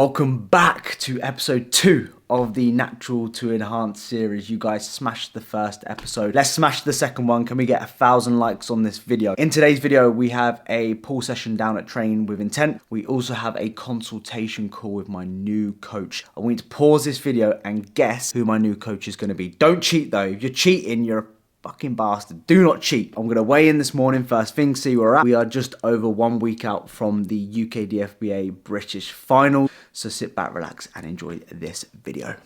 Welcome back to episode 2 of the Natural to Enhance series. You guys smashed the first episode. Let's smash the second one. Can we get 1,000 likes on this video? In today's video, we have a pull session down at Train with Intent. We also have a consultation call with my new coach. I want you to pause this video and guess who my new coach is going to be. Don't cheat though. If you're cheating, you're a fucking bastard. Do not cheat. I'm going to weigh in this morning first thing, see where we're at. We are just over 1 week out from the UK DFBA British final. So sit back, relax and enjoy this video.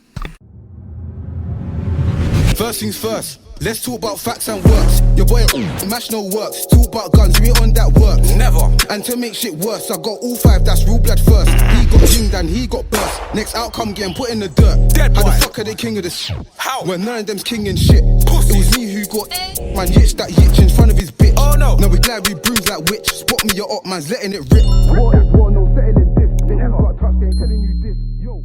First things first, let's talk about facts and works. Your boy mash no works. Talk about guns, we on that work. Never. And to make shit worse, I got all 5, that's real blood first. He got dinged and he got burst. Next outcome getting put in the dirt. Dead boy. How the fuck are they king of this? How? When none of them's king and shit. Pussy. It was me who got man hitched that hitch in front of his bitch. Oh no. Now we glad we bruised that witch. Spot me your up man's letting it rip. What is war, no settling this. They never got touched, they ain't telling you this. Yo.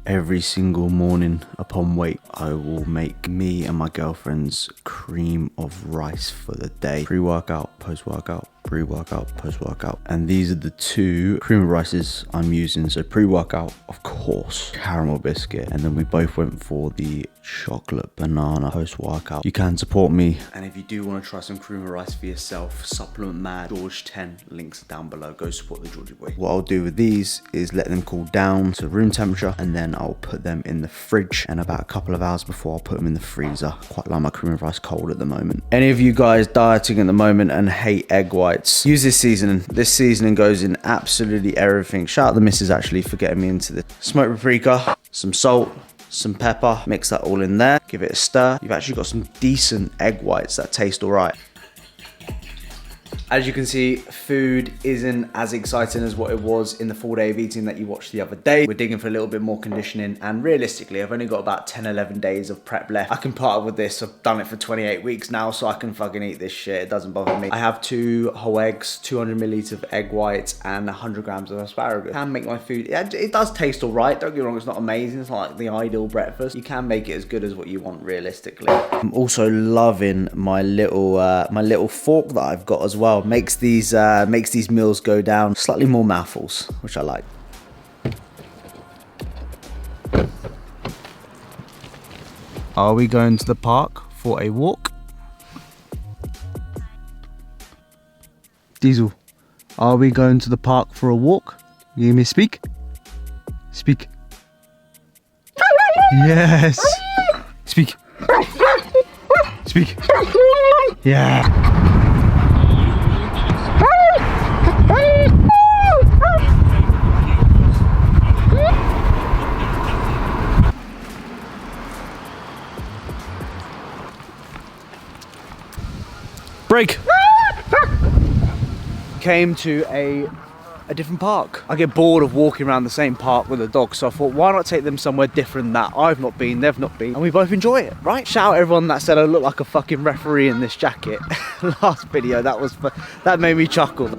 Every single morning upon wake, I will make me and my girlfriend's cream of rice for the day. Pre-workout, post-workout, pre-workout, post-workout. And these are the 2 cream of rices I'm using. So pre-workout, of course, caramel biscuit. And then we both went for the chocolate banana post-workout. You can support me. And if you do want to try some cream of rice for yourself, Supplement Mad, George 10, links down below. Go support the Georgie boy. What I'll do with these is let them cool down to room temperature, and then I'll put them in the fridge, and about a couple of hours before I'll put them in the freezer. Quite like my cream of rice cold at the moment. Any of you guys dieting at the moment and hate egg whites, use this seasoning. This seasoning goes in absolutely everything. Shout out the missus actually for getting me into this. Smoked paprika, some salt, some pepper, mix that all in there, give it a stir. You've actually got some decent egg whites that taste all right. As you can see, food isn't as exciting as what it was in the full day of eating that you watched the other day. We're digging for a little bit more conditioning, and realistically, I've only got about 10, 11 days of prep left. I can part with this. I've done it for 28 weeks now, so I can fucking eat this shit. It doesn't bother me. I have 2 whole eggs, 200 milliliters of egg whites, and 100 grams of asparagus. I can make my food. It does taste all right. Don't get me wrong, it's not amazing. It's not like the ideal breakfast. You can make it as good as what you want, realistically. I'm also loving my little fork that I've got as well. Makes these meals go down slightly more mouthfuls, which I like. Are we going to the park for a walk? Diesel, are we going to the park for a walk? You hear me speak? Speak. Yes. Speak. Speak. Yeah. Break. Came to a different park. I get bored of walking around the same park with a dog, so I thought, why not take them somewhere different that I've not been, they've not been, and we both enjoy it, right? Shout out everyone that said I look like a fucking referee in this jacket. Last video, that made me chuckle.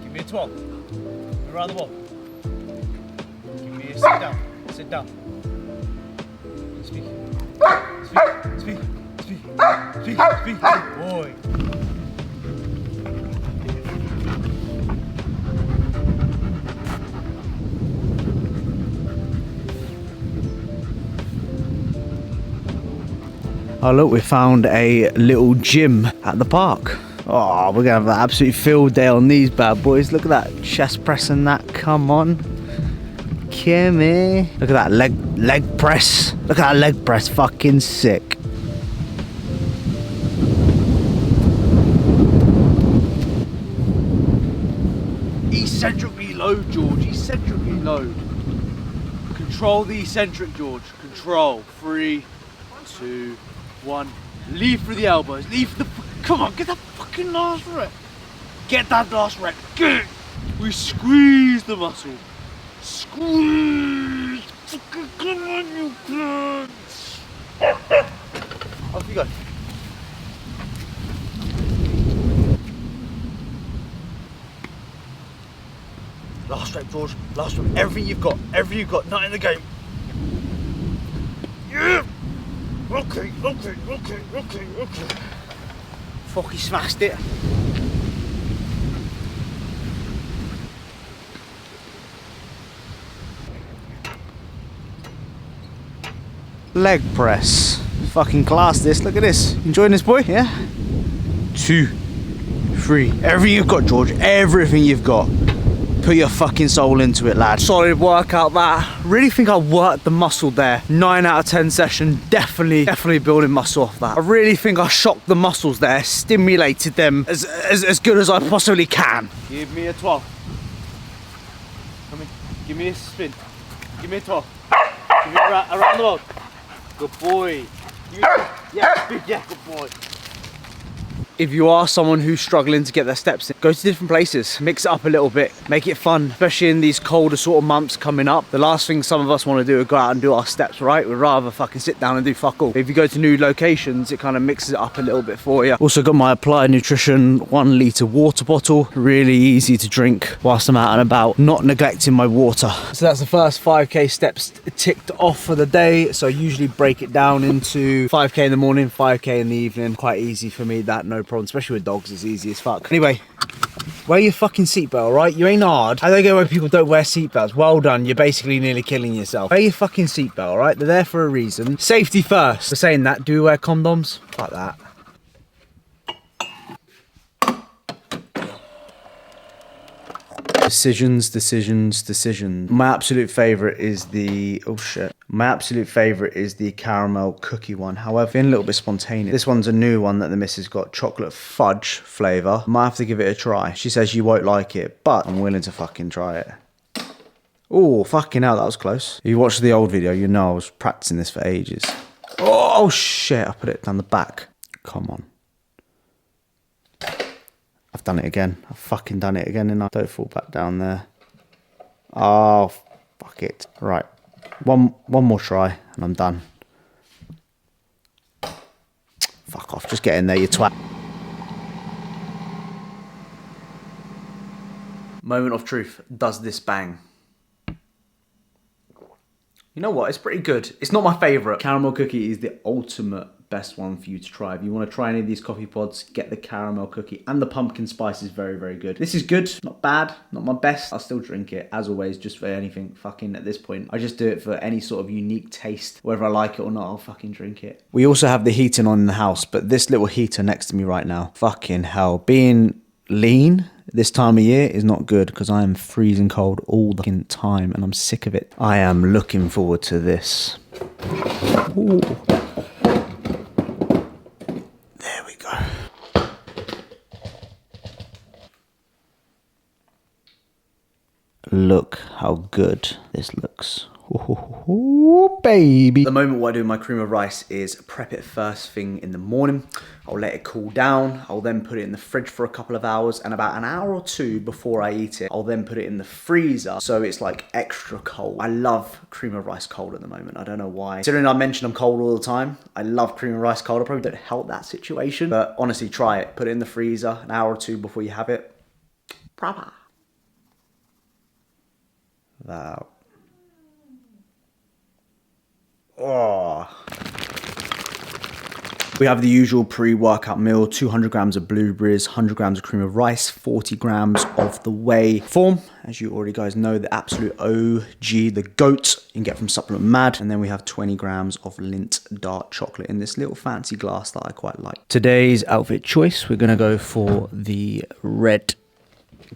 Give me a 12. Around the ball. Give me a sit down. Sit down. Speak. Speak. Speak. Speak. Speak. Speak. Good boy. Oh look, we found a little gym at the park. Oh, we're gonna have an absolute field day on these bad boys. Look at that chest press and that. Come on, Kimmy. Look at that leg press. Look at that leg press. Fucking sick. Eccentrically load, George. Eccentrically load. Control the eccentric, George. Control. 3, 2, 1. Leave through the elbows. Leave the Come on, get that fucking last rep. Get that last rep. Get it. We squeeze the muscle. Squeeze. Fucking come on, you cunts. Off you go. Last rep, George. Last rep. Everything you've got. Everything you've got. Not in the game. Yeah. Okay. Fuck, he smashed it. Leg press. Fucking class this. Look at this. Enjoying this, boy? Yeah? 2, 3. Everything you've got, George. Everything you've got. Put your fucking soul into it, lad. Solid workout that. Really think I worked the muscle there. 9 out of 10 session. Definitely building muscle off that. I really think I shocked the muscles there. Stimulated them as good as I possibly can. Give me a 12. Come in. Give me a spin. Give me a 12. Give me around the world. Good boy. Yeah, good boy. If you are someone who's struggling to get their steps in, go to different places, mix it up a little bit, make it fun, especially in these colder sort of months coming up. The last thing some of us want to do is go out and do our steps, right? We'd rather fucking sit down and do fuck all. But if you go to new locations, it kind of mixes it up a little bit for you. Also got my Applied Nutrition 1 litre water bottle, really easy to drink whilst I'm out and about, not neglecting my water. So that's the first 5k steps ticked off for the day. So I usually break it down into 5k in the morning, 5k in the evening. Quite easy for me, that no problem, especially with dogs, it's easy as fuck. Anyway, wear your fucking seatbelt, right? You ain't hard. I don't get why people don't wear seatbelts. Well done, you're basically nearly killing yourself. Wear your fucking seatbelt, right? They're there for a reason. Safety first. For saying that, do you wear condoms? Like that. Decisions. My absolute favorite is the caramel cookie one. However, being a little bit spontaneous. This one's a new one that the missus got, chocolate fudge flavour. Might have to give it a try. She says you won't like it, but I'm willing to fucking try it. Oh, fucking hell, that was close. If you watched the old video, you know I was practicing this for ages. Oh shit, I put it down the back. Come on. I've done it again. I've fucking done it again, and I don't fall back down there. Oh, fuck it. Right. One more try, and I'm done. Fuck off. Just get in there, you twat. Moment of truth. Does this bang? You know what? It's pretty good. It's not my favourite. Caramel cookie is the ultimate best one for you to try. If you want to try any of these coffee pods, get the caramel cookie, and the pumpkin spice is very good. This is good, not bad, not my best. I'll still drink it, as always, just for anything fucking at this point. I just do it for any sort of unique taste. Whether I like it or not, I'll fucking drink it. We also have the heating on in the house, but this little heater next to me right now, fucking hell, being lean this time of year is not good because I am freezing cold all the fucking time and I'm sick of it. I am looking forward to this. Ooh. There we go. Look how good this looks. Ooh, baby. The moment what I do with my cream of rice is prep it first thing in the morning. I'll let it cool down. I'll then put it in the fridge for a couple of hours, and about an hour or two before I eat it, I'll then put it in the freezer so it's like extra cold. I love cream of rice cold at the moment. I don't know why. Considering I mention I'm cold all the time, I love cream of rice cold. I probably don't help that situation, but honestly, try it. Put it in the freezer an hour or two before you have it. Proper. Wow. Oh. We have the usual pre-workout meal, 200 grams of blueberries, 100 grams of cream of rice, 40 grams of the whey form. As you already guys know, the absolute OG, the GOAT, you can get from Supplement Mad. And then we have 20 grams of Lindt dark chocolate in this little fancy glass that I quite like. Today's outfit choice, we're gonna go for the red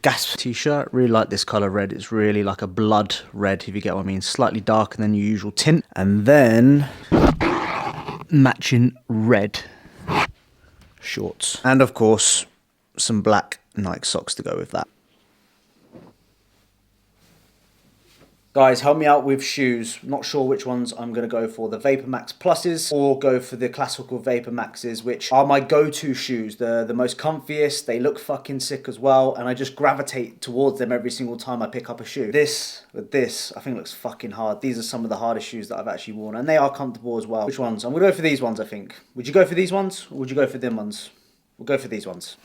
Gasp t-shirt. Really like this color red. It's really like a blood red, if you get what I mean. Slightly darker than your usual tint. And then matching red shorts. And of course, some black Nike socks to go with that. Guys, help me out with shoes. Not sure which ones I'm going to go for. The Vapor Max Pluses or go for the classical Vapor Maxes, which are my go-to shoes. They're the most comfiest. They look fucking sick as well. And I just gravitate towards them every single time I pick up a shoe. This, with this, I think looks fucking hard. These are some of the hardest shoes that I've actually worn. And they are comfortable as well. Which ones? I'm going to go for these ones, I think. Would you go for these ones? Or would you go for them ones? We'll go for these ones.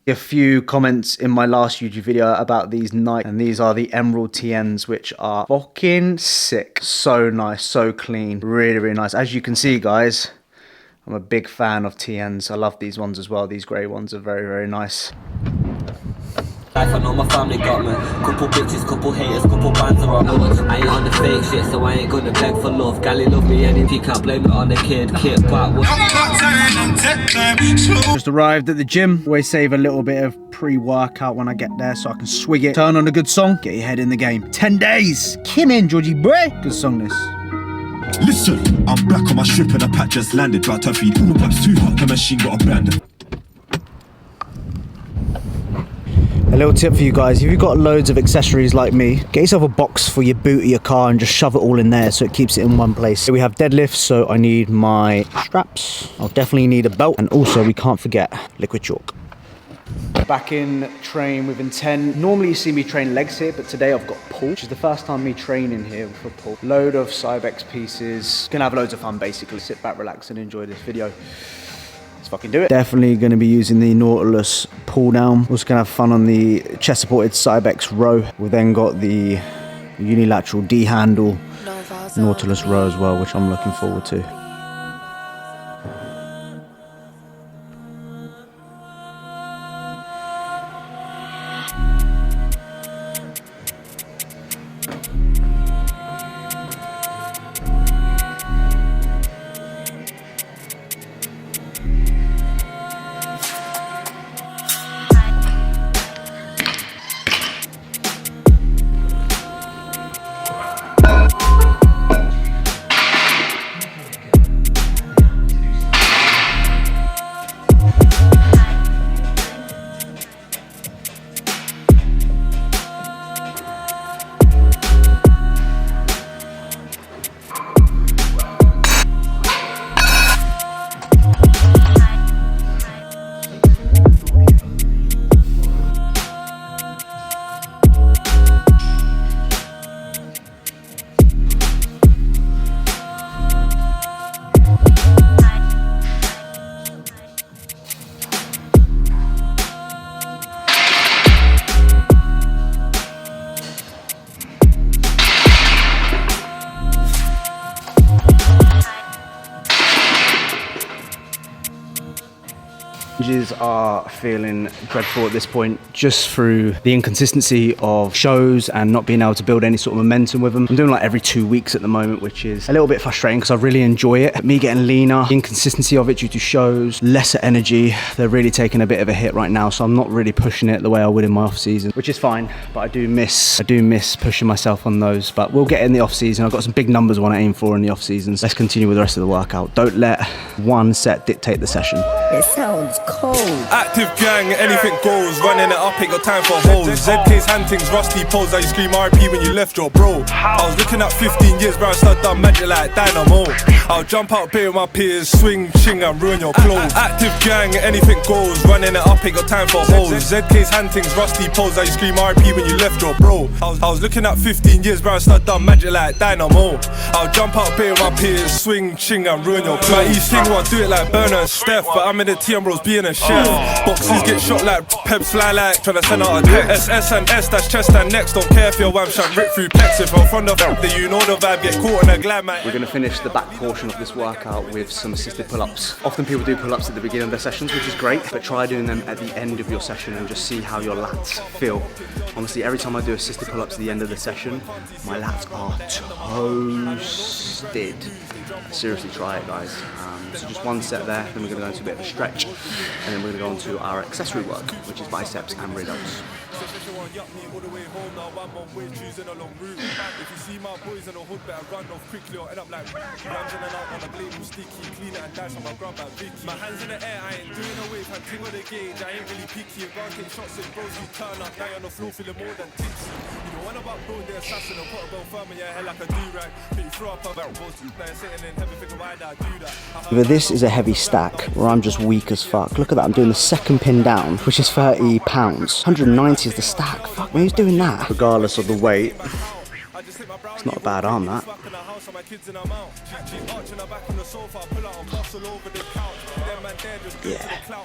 A few comments in my last YouTube video about these Nike, and these are the Emerald TNs, which are fucking sick. So nice, so clean, really, really nice. As you can see, guys, I'm a big fan of TNs. I love these ones as well. These grey ones are very, very nice. I know my family got me. Couple bitches, couple haters, couple bands are up. I ain't on the fake shit, so I ain't gonna beg for love. Gally love me any he can't blame it on the kid. Kid back. Just arrived at the gym. Always save a little bit of pre-workout when I get there so I can swig it. Turn on a good song, get your head in the game. 10 days. Kim in, Georgie boy. Good song this. Listen, I'm back on my strip and a patch just landed. About to feed all the packs too hot. The machine got abandoned. A little tip for you guys, if you've got loads of accessories like me, get yourself a box for your boot of your car and just shove it all in there so it keeps it in one place. So we have deadlifts, so I need my straps. I'll definitely need a belt, and also we can't forget liquid chalk. Back in train with intent. Normally you see me train legs here, but today I've got pull, which is the first time me training here for pull. Load of Cybex pieces. Gonna have loads of fun basically. Sit back, relax and enjoy this video. Let's fucking do it. Definitely going to be using the Nautilus pull down. Also going to have fun on the chest supported Cybex row. We've then got the unilateral D handle Nautilus row as well, which I'm looking forward to. Are feeling dreadful at this point just through the inconsistency of shows and not being able to build any sort of momentum with them. I'm doing like every 2 weeks at the moment, which is a little bit frustrating because I really enjoy it. Me getting leaner, the inconsistency of it due to shows, lesser energy. They're really taking a bit of a hit right now, so I'm not really pushing it the way I would in my off season, which is fine, but I do miss pushing myself on those. But we'll get in the off season. I've got some big numbers I want to aim for in the off seasons. Let's continue with the rest of the workout. Don't let one set dictate the session. It sounds cold. Active gang, anything goes. Running it up, ain't got time for hoes. ZK's hantings, rusty pose. I scream RP when you left your bro. I was looking at 15 years, bro. I started done magic like Dynamo. I'll jump out, play with my peers, swing, ching, and ruin your clothes. Active gang, anything goes. Running it up, ain't got time for hoes. ZK's hantings, rusty pose. I scream RP when you left your bro. I was looking at 15 years, bro. I started done magic like Dynamo. I'll jump out, play with my peers, swing, ching, and ruin your clothes. My East thing, I do it like Burner and Steph, but I'm in the TM bros being a chef. Boxes get shot like peps fly like tryna send out a text. SS and S, that's chest and next. Don't care if your wham shot rip through plex. If I'm from the that you know the vibe, get caught in a glad man. We're going to finish the back portion of this workout with some assisted pull-ups. Often people do pull-ups at the beginning of their sessions, which is great, but try doing them at the end of your session and just see how your lats feel. Honestly, every time I do assisted pull-ups at the end of the session, my lats are toasted. Seriously, try it, guys. So just one set there, then we're going to go into a bit of a stretch, and then we're going to go into our accessory work, which is biceps and rear delts. If you see my boys in the hood, better run off quickly or end up like runs in and out on the blade, sticky, clean it and dash on my grub like Vicky. My hands in the air, I ain't doing a wave, I'm king of the gauge, I ain't really picky. If I take shots, it bros, you turn up, now on the floor feeling more than tipsy. When about build the assassin and put a bell firm in your head like a do-rag. But you throw up a belt, they're sitting in heaven, figure why did I do that? But this is a heavy stack where I'm just weak as fuck. Look at that, I'm doing the second pin down, which is 30 pounds. 190 is the stack. Fuck me, who's doing that? Regardless of the weight, it's not a bad arm, that. Yeah,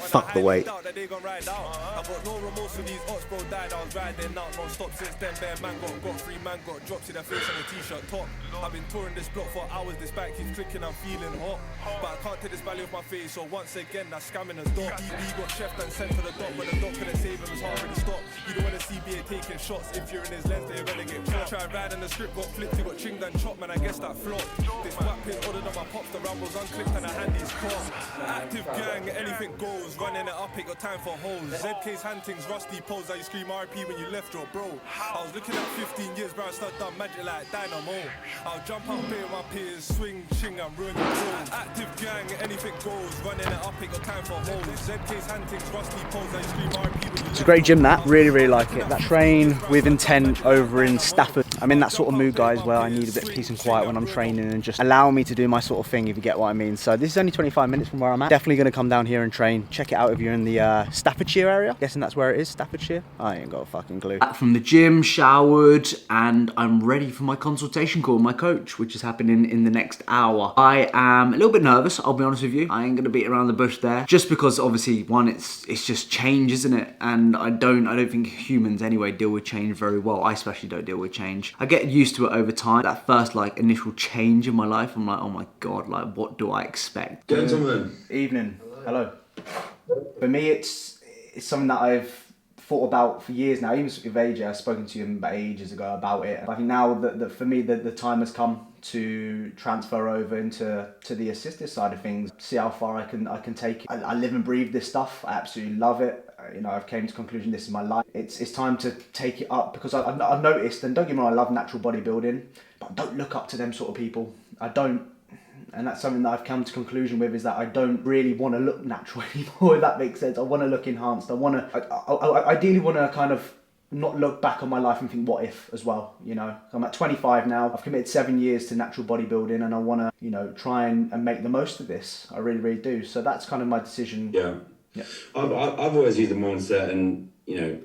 fuck the weight. I got no remorse for these odds, bro. Died, I was riding out non-stop since then. Bare man got free man got dropped to their face on a t-shirt top. I've been touring this block for hours, this back keeps clicking, I'm feeling hot. But I can't take this value off my face, so once again, that's scamming us dog. DB got chef and sent to the dock, but the dock couldn't save him, it's hard to stop. You don't want to see BA taking shots, if you're in his lens, they're gonna get caught. Try riding the script, got flipped, he got chinged and chopped, man, I guess that flopped. This whack pin older than my pops, the rambles unclicked and I hand these caught. Active gang, anything goes, running it up, ain't got time for hoes. ZK's hunting's rusty pose, I you scream RP when you left your bro. I was looking at 15 years, bro, I started done magic like Dynamo. I'll jump up, play with my peers, swing, ching, and ruin your bros. Active gang, anything goes, running it up, ain't got time for hoes. ZK's hunting's rusty pose, I you scream RP when you It's a great gym, that. Really like it. That train with intent over in Stafford. I'm in that sort of mood, guys, where I need a bit of peace and quiet when I'm training and just allow me to do my sort of thing, if you get what I mean. So this is only 25 minutes from where I'm at. Definitely going to come down here and train. Check it out if you're in the Staffordshire area. Guessing that's where it is, Staffordshire. I ain't got a fucking clue. Back from the gym, showered, and I'm ready for my consultation call with my coach, which is happening in the next hour. I am a little bit nervous, I'll be honest with you. I ain't going to beat around the bush there. Just because, obviously, one, it's just change, isn't it? And I don't think humans anyway deal with change very well. I especially don't deal with change. I get used to it over time. That first initial change in my life, I'm like, oh my God, what do I expect? Gentlemen. Evening. Hello. For me, it's something that I've thought about for years now. Even with AJ, I've spoken to him ages ago about it. I think now that for me, the time has come to transfer over into the assisted side of things. See how far I can take it. I live and breathe this stuff. I absolutely love it. You know, I've came to the conclusion this is my life. It's time to take it up, because I've noticed, and don't get me wrong, I love natural bodybuilding, but I don't look up to them sort of people. I don't. And that's something that I've come to conclusion with, is that I don't really want to look natural anymore, if that makes sense. I want to look enhanced. I ideally want to kind of not look back on my life and think, what if, as well, you know. I'm at 25 now. I've committed 7 years to natural bodybuilding, and I want to, you know, try and make the most of this. I really do. So that's kind of my decision. Yeah. I've always used the mindset, and, you know,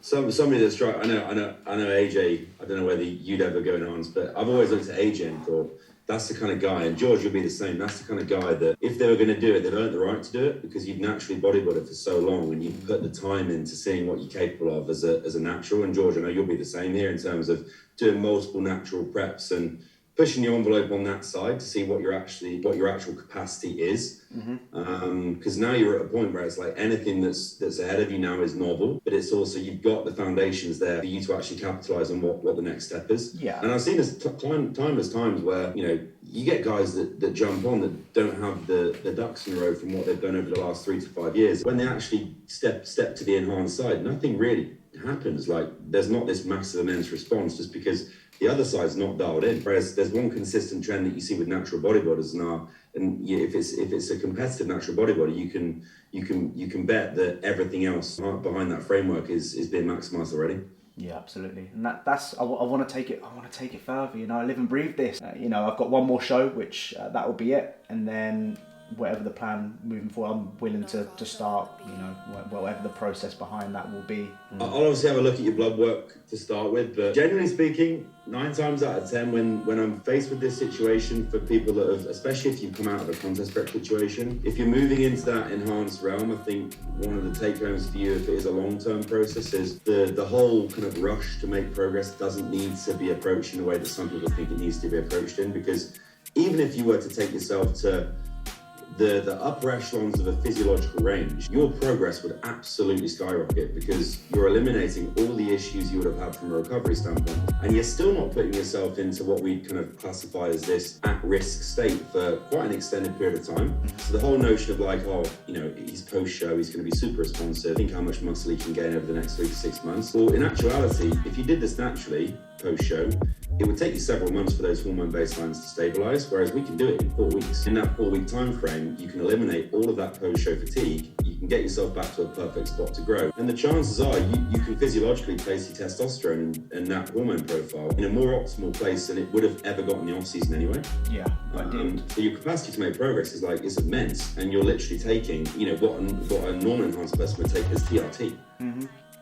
somebody that's trying. I know AJ. I don't know whether you'd ever go enhanced, but I've always looked at AJ and thought, that's the kind of guy, and George would be the same. That's the kind of guy that if they were going to do it, they'd earn the right to do it, because you've naturally bodybuilded for so long, and you've put the time into seeing what you're capable of as a natural. And George, I know you'll be the same here in terms of doing multiple natural preps and pushing your envelope on that side to see what your actual capacity is. Because now you're at a point where it's like anything that's ahead of you now is novel, but it's also, you've got the foundations there for you to actually capitalize on what the next step is. Yeah. And I've seen this timeless times where, you know, you get guys that jump on that don't have the ducks in a row from what they've done over the last 3 to 5 years. When they actually step to the enhanced side, nothing really happens. Like, there's not this massive immense response, just because the other side's not dialed in. Whereas there's one consistent trend that you see with natural bodybuilders now, and if it's a competitive natural bodybuilder, you can bet that everything else behind that framework is being maximised already. Yeah, absolutely. And that's I want to take it. I want to take it further. You know, I live and breathe this. You know, I've got one more show, which that will be it, and then whatever the plan moving forward, I'm willing to start, you know, whatever the process behind that will be. I'll obviously have a look at your blood work to start with, but generally speaking, 9 times out of 10, when I'm faced with this situation, for people that have, especially if you've come out of a contest prep situation, if you're moving into that enhanced realm, I think one of the take homes for you, if it is a long-term process, is the whole kind of rush to make progress doesn't need to be approached in the way that some people think it needs to be approached in, because even if you were to take yourself to the upper echelons of a physiological range, your progress would absolutely skyrocket, because you're eliminating all the issues you would have had from a recovery standpoint, and you're still not putting yourself into what we kind of classify as this at-risk state for quite an extended period of time. So the whole notion of like, oh, you know, he's post-show, he's going to be super responsive, think how much muscle he can gain over the next 3 to 6 months. Well, in actuality, if you did this naturally, post-show, it would take you several months for those hormone baselines to stabilize, whereas we can do it in 4 weeks. In that 4-week time frame, you can eliminate all of that post-show fatigue, you you can get yourself back to a perfect spot to grow. And the chances are you can physiologically place your testosterone and that hormone profile in a more optimal place than it would have ever got in the off season anyway. Yeah, I did. So your capacity to make progress is it's immense, and you're literally taking, what a normal enhanced person would take as TRT.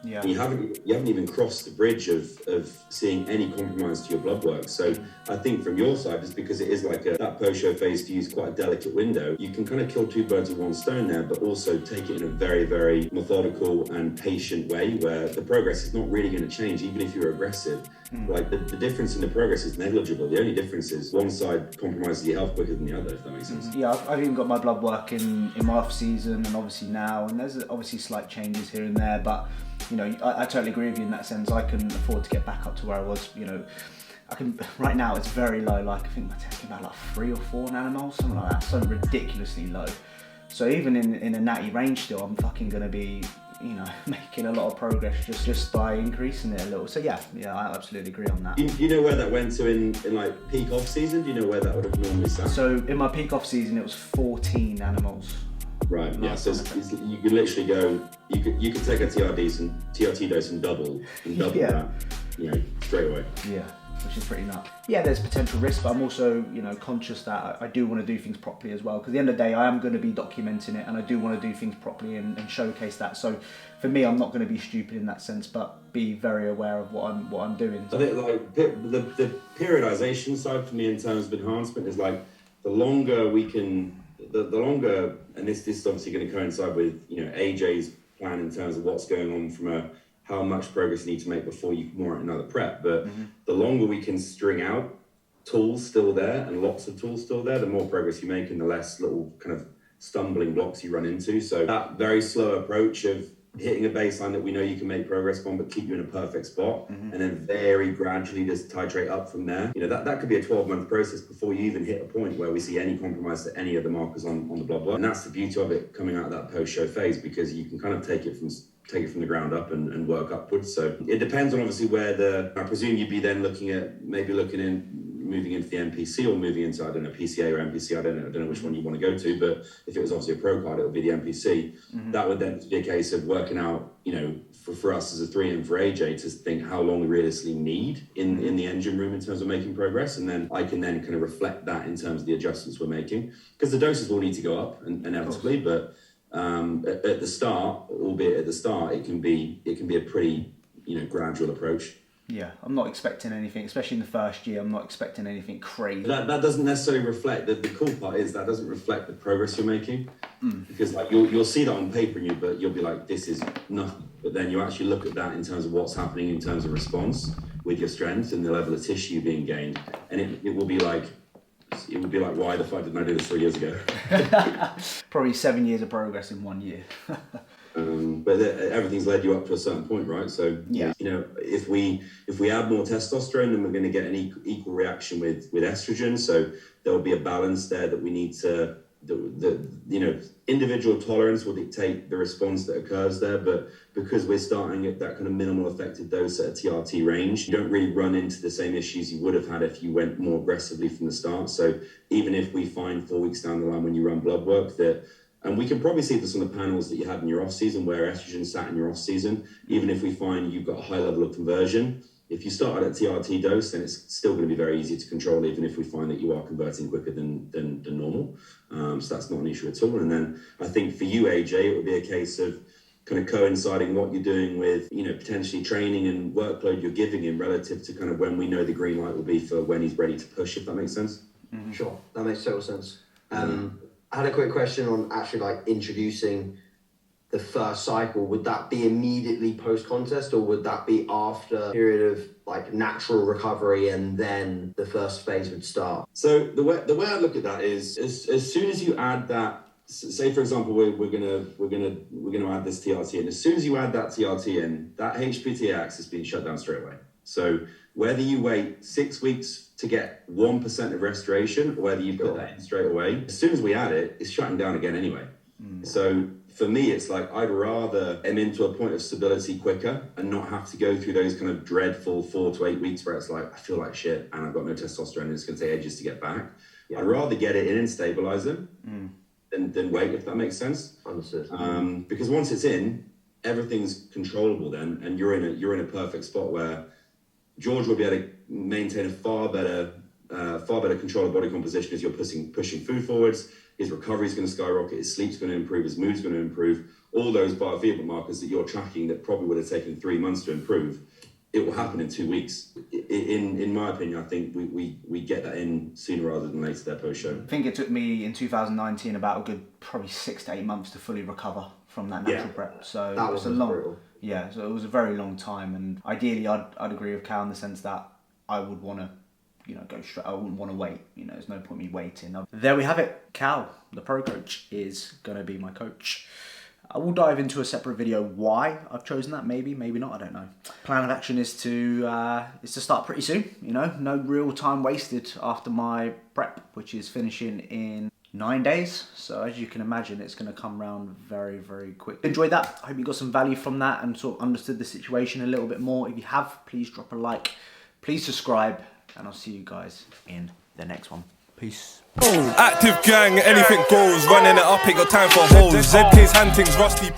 Yeah. And you haven't even crossed the bridge of seeing any compromise to your blood work. So I think from your side, just because it is that post-show phase for you is quite a delicate window, you can kind of kill two birds with one stone there, but also take it in a very, very methodical and patient way where the progress is not really going to change, even if you're aggressive. The difference in the progress is negligible. The only difference is one side compromises your health quicker than the other, if that makes sense. Yeah, I've even got my blood work in my off season and obviously now, and there's obviously slight changes here and there, but I totally agree with you in that sense. I can afford to get back up to where I was. I can. Right now it's very low. I think my test came about 3 or 4 nanomoles, something like that. So ridiculously low. So even in a natty range still, I'm fucking gonna be making a lot of progress just by increasing it a little. So yeah, I absolutely agree on that. Do you know where that went to in peak off season? Do you know where that would have normally sat? So in my peak off season, it was 14 nanomoles. Right. Yeah. So you could literally go. You could take a TRT dose and double that. Straight away. Yeah. Which is pretty nuts. Yeah, there's potential risk, but I'm also, conscious that I do want to do things properly as well. Because at the end of the day, I am going to be documenting it, and I do want to do things properly and showcase that. So for me, I'm not going to be stupid in that sense, but be very aware of what I'm doing. I think the periodization side for me in terms of enhancement is the longer we can, the longer, and this is obviously going to coincide with AJ's plan in terms of what's going on from how much progress you need to make before you can warrant another prep. But the longer we can string out tools still there and lots of tools still there, the more progress you make and the less little kind of stumbling blocks you run into. So that very slow approach of hitting a baseline that we know you can make progress on but keep you in a perfect spot, and then very gradually just titrate up from there. That could be a 12-month process before you even hit a point where we see any compromise to any of the markers on the blood work. And that's the beauty of it coming out of that post-show phase, because you can kind of take it from the ground up and work upwards. So it depends on obviously where I presume you'd be then moving into the NPC or moving into, I don't know, PCA or NPC, I don't know which one you want to go to, but if it was obviously a pro card, it would be the NPC. That would then be a case of working out, for us as a 3 and for AJ to think how long we realistically need in the engine room in terms of making progress, and then I can then kind of reflect that in terms of the adjustments we're making, because the doses will need to go up inevitably, but at the start, it can be a pretty gradual approach. Yeah, I'm not expecting anything, especially in the first year. I'm not expecting anything crazy. That doesn't necessarily reflect the cool part is that doesn't reflect the progress you're making, because you'll see that on paper and you'll be like, this is nothing, but then you actually look at that in terms of what's happening in terms of response with your strength and the level of tissue being gained, and it will be like, why the fuck didn't I do this 3 years ago? Probably 7 years of progress in 1 year. But everything's led you up to a certain point, right? So yeah, if we add more testosterone, then we're going to get an equal reaction with estrogen. So there will be a balance there that we need to. Individual tolerance will dictate the response that occurs there, but because we're starting at that kind of minimal effective dose at a TRT range, you don't really run into the same issues you would have had if you went more aggressively from the start. So even if we find 4 weeks down the line when you run blood work that, and we can probably see this on the panels that you had in your off season where estrogen sat in your off season, even if we find you've got a high level of conversion, if you start at a TRT dose, then it's still going to be very easy to control, even if we find that you are converting quicker than normal. So that's not an issue at all. And then I think for you, AJ, it would be a case of kind of coinciding what you're doing with, potentially training and workload you're giving him relative to kind of when we know the green light will be for when he's ready to push, if that makes sense. Sure, that makes total sense. I had a quick question on actually introducing the first cycle. Would that be immediately post-contest, or would that be after a period of natural recovery and then the first phase would start? So the way I look at that is as soon as you add that, say for example we're gonna add this TRT in. As soon as you add that TRT in, that HPTA axis is being shut down straight away. So whether you wait 6 weeks to get 1% of restoration, or whether you put that in straight away, as soon as we add it, it's shutting down again anyway. So for me, it's I'd rather am into a point of stability quicker and not have to go through those kind of dreadful 4 to 8 weeks where it's I feel like shit and I've got no testosterone and it's going to take ages to get back. I'd rather get it in and stabilize them than wait, if that makes sense. Understood. Because once it's in, everything's controllable then, and you're in a perfect spot where George will be able to maintain a far better control of body composition as you're pushing food forwards. His recovery is going to skyrocket, his sleep's going to improve, his mood's going to improve. All those biofeedback markers that you're tracking that probably would have taken 3 months to improve, it will happen in 2 weeks. In my opinion, I think we get that in sooner rather than later, their post-show. I think it took me in 2019 about a good probably 6 to 8 months to fully recover from that natural prep. So that it was a brutal. long, so it was a very long time. And ideally, I'd agree with Cal in the sense that I would want to, go straight. I wouldn't want to wait. There's no point me waiting. There we have it. Cal, the pro coach, is going to be my coach. I will dive into a separate video why I've chosen that. Maybe not. I don't know. Plan of action is to start pretty soon. No real time wasted after my prep, which is finishing in 9 days. So as you can imagine, it's going to come around very, very quick. Enjoyed that. I hope you got some value from that and sort of understood the situation a little bit more. If you have, please drop a like. Please subscribe, and I'll see you guys in the next one. Peace. Active gang, anything goes. Running it up, ain't got time for hoes. ZK's hand things rusty.